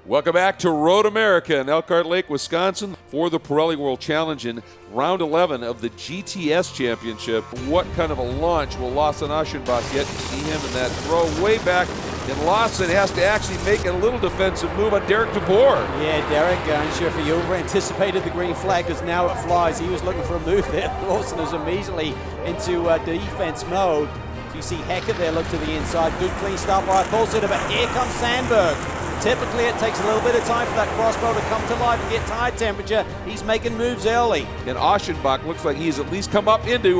Welcome back to Road America in Elkhart Lake, Wisconsin for the Pirelli World Challenge in round 11 of the GTS Championship. What kind of a launch will Lawson Aschenbach get? You see him in that throw way back, and Lawson has to actually make a little defensive move on Derek DeBoer. Yeah, Derek, I'm sure if he over-anticipated the green flag, because now it flies. He was looking for a move there. Lawson is immediately into defense mode. So you see Hecker there look to the inside. Good clean start by Pulsitter, but here comes Sandberg. Typically, it takes a little bit of time for that crossbow to come to life and get tire temperature. He's making moves early. And Aschenbach looks like he's at least come up into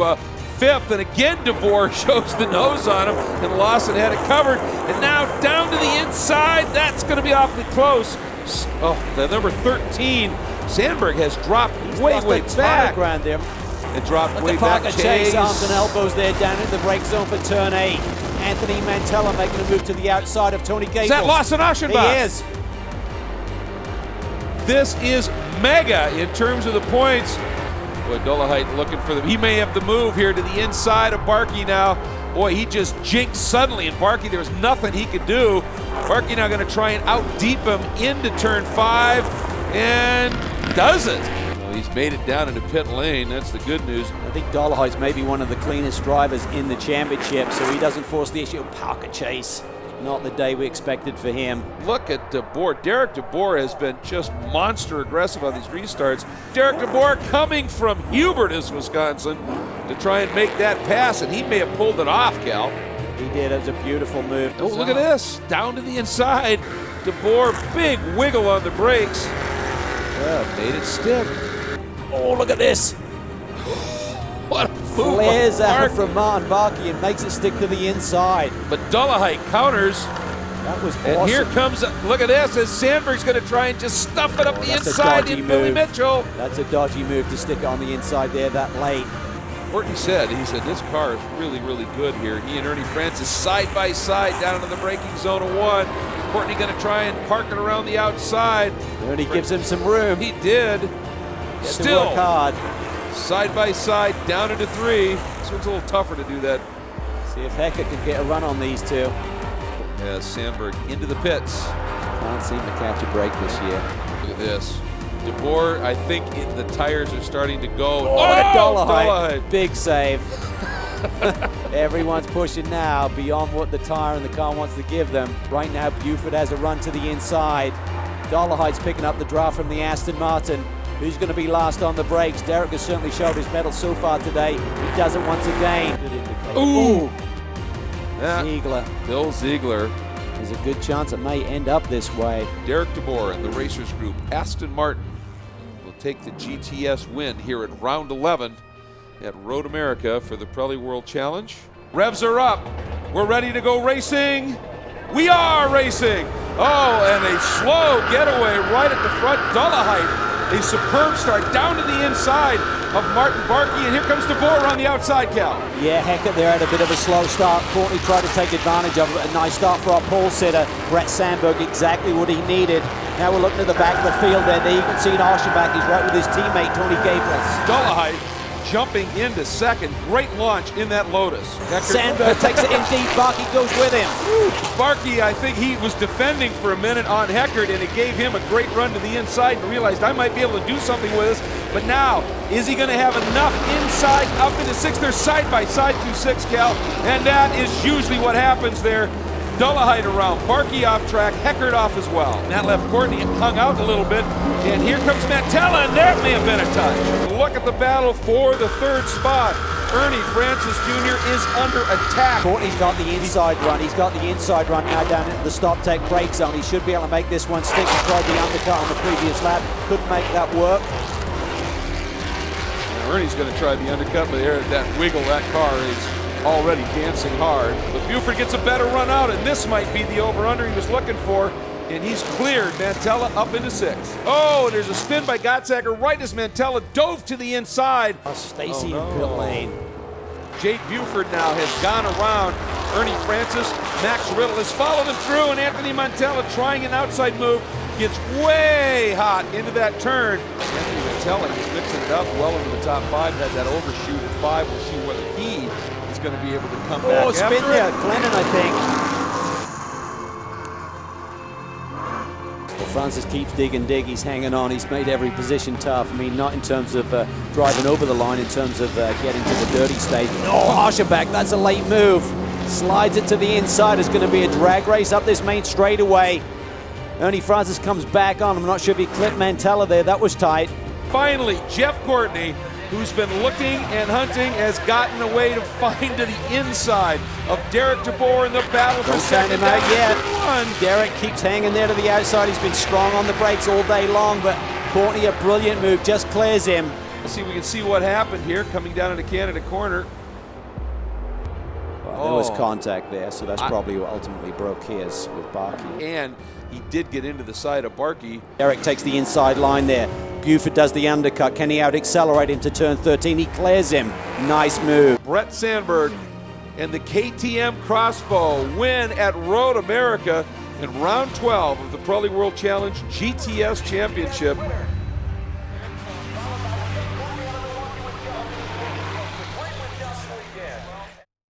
fifth. And again, DeBoer shows the nose on him. And Lawson had it covered. And now down to the inside. That's going to be awfully close. Oh, the number 13. Sandberg has dropped way back. Ground there. It dropped way Look back. at Parker Chase, arms and elbows there down in the brake zone for turn 8. Anthony Mantella making a move to the outside of Tony Gables. Is that Lawson Aschenbach? He is. This is mega in terms of the points. Boy, Dolehite looking for them. He may have the move here to the inside of Barkey now. Boy, he just jinxed suddenly, and Barkey, there was nothing he could do. Barkey now going to try and out-deep him into turn 5, and does it. He's made it down into pit lane. That's the good news. I think Dolehite's maybe one of the cleanest drivers in the championship, so he doesn't force the issue. Parker Chase, not the day we expected for him. Look at DeBoer. Derek DeBoer has been just monster aggressive on these restarts. Derek DeBoer coming from Hubertus, Wisconsin, to try and make that pass, and he may have pulled it off, Cal. He did. It was a beautiful move. Oh, look at this. Down to the inside. DeBoer, big wiggle on the brakes. Yeah, made it stick. Oh, look at this. What a move. Flares out from Martin Barkey and makes it stick to the inside. But Dolehite counters. That was awesome. And here comes, look at this, as Sandberg's going to try and just stuff it up the inside in Billy Mitchell. That's a dodgy move to stick it on the inside there that late. Courtney said, this car is really, really good here. He and Ernie Francis side by side down into the braking zone of 1. Courtney going to try and park it around the outside. Ernie gives him some room. He did. Still, work hard. Side by side, down into 3. This one's a little tougher to do that. See if Hecker can get a run on these two. As Sandberg into the pits. Can't seem to catch a break this year. Look at this. DeBoer, I think the tires are starting to go. Oh, Dolehite. Big save. Everyone's pushing now beyond what the tire and the car wants to give them. Right now, Buford has a run to the inside. Dolehite's picking up the draft from the Aston Martin. Who's going to be last on the brakes? Derek has certainly showed his mettle so far today. He does it once again. Ooh! Ziegler. Bill Ziegler. There's a good chance it may end up this way. Derek DeBoer and the Racers Group. Aston Martin will take the GTS win here at round 11 at Road America for the Pirelli World Challenge. Revs are up. We're ready to go racing. We are racing. Oh, and a slow getaway right at the front. Dolehite. A superb start down to the inside of Martin Barkey, and here comes DeBoer on the outside, Cal. Yeah, Hecker there had a bit of a slow start. Courtney tried to take advantage of it. A nice start for our pole sitter, Brett Sandberg, exactly what he needed. Now we're looking at the back of the field there. You can see Aschenbach. He's right with his teammate, Tony Gables. Dolehite jumping into second. Great launch in that Lotus. Sandberg takes it in deep. Barkey goes with him. Barkey, I think he was defending for a minute on Heckert, and it gave him a great run to the inside and realized I might be able to do something with this. But now, is he going to have enough inside up into 6? They're side by side through 6, Cal, and that is usually what happens there. Dolehite around, Barkey off track, Heckert off as well. And that left Courtney hung out a little bit, and here comes Mantella, and that may have been a touch. Look at the battle for the 3rd spot. Ernie Francis Jr. is under attack. Courtney's got the inside run. He's got the inside run now down into the stop tech brake zone. He should be able to make this one stick. He tried the undercut on the previous lap. Couldn't make that work. Ernie's going to try the undercut, but there, that wiggle, that car is already dancing hard. But Buford gets a better run out, and this might be the over-under he was looking for. And he's cleared Mantella up into 6. Oh, there's a spin by Gottsacker right as Mantella dove to the inside. Stacy in pit lane. Jake Buford now has gone around Ernie Francis. Max Riddle has followed him through, and Anthony Mantella trying an outside move. Gets way hot into that turn. Anthony Mantella is mixing it up well into the top 5. Had that overshoot at 5. We'll see whether he is going to be able to come back. Oh, spin there, Glennon, I think. Well, Francis keeps digging, he's hanging on, he's made every position tough. I mean, not in terms of driving over the line, in terms of getting to the dirty stage. Oh, Harsherback, that's a late move. Slides it to the inside. It's going to be a drag race up this main straightaway. Ernie Francis comes back on. I'm not sure if he clipped Mantella there. That was tight. Finally, Jeff Courtney, who's been looking and hunting, has gotten a way to find to the inside of Derek DeBoer in the battle for second. Don't count him out yet. Derek keeps hanging there to the outside. He's been strong on the brakes all day long, but Courtney, a brilliant move, just clears him. Let's see if we can see what happened here coming down into Canada corner. Well, there was contact there, so that's probably what ultimately broke his with Barkey. And he did get into the side of Barkey. Derek takes the inside line there. Buford does the undercut. Can he out-accelerate him to turn 13? He clears him. Nice move. Brett Sandberg and the KTM Crossbow win at Road America in round 12 of the Pirelli World Challenge GTS Championship.